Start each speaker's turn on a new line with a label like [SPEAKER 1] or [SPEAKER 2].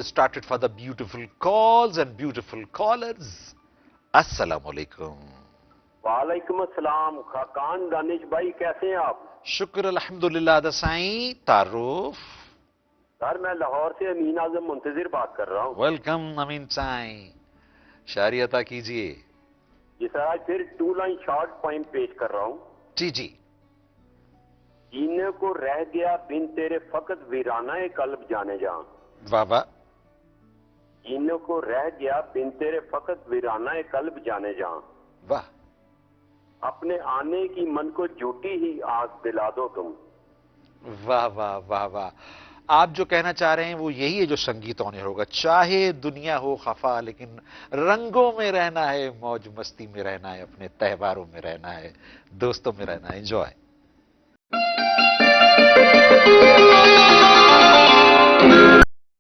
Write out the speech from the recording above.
[SPEAKER 1] is started for the beautiful calls and beautiful callers. Assalamu alaikum.
[SPEAKER 2] वालेकुम अस्सलाम। खाकान दानिश भाई, कैसे हैं आप?
[SPEAKER 1] शुक्र अल्हम्दुलिल्लाह दसाई। तारुफ?
[SPEAKER 2] सर, मैं लाहौर से अमीन आजम मुंतजिर बात कर रहा हूँ।
[SPEAKER 1] वेलकम अमीन साई, शारियता कीजिए।
[SPEAKER 2] जी सर, आज फिर 2 लाइन शॉर्ट पॉइंट पेश कर रहा हूँ।
[SPEAKER 1] जी जी।
[SPEAKER 2] जीने को रह गया बिन तेरे फकत वीराना कल्ब जाने जा।
[SPEAKER 1] वाह वाह।
[SPEAKER 2] जीने को रह गया बिन तेरे फकत वीराना कल्ब जाने जा।
[SPEAKER 1] वाह।
[SPEAKER 2] अपने आने की मन को झूठी ही आस दिला दो तुम।
[SPEAKER 1] वाह वाह वाह वाह। आप जो कहना चाह रहे हैं वो यही है जो संगीत होने होगा। चाहे दुनिया हो खफा, लेकिन रंगों में रहना है, मौज मस्ती में रहना है, अपने त्योहारों में रहना है, दोस्तों में रहना है। एंजॉय।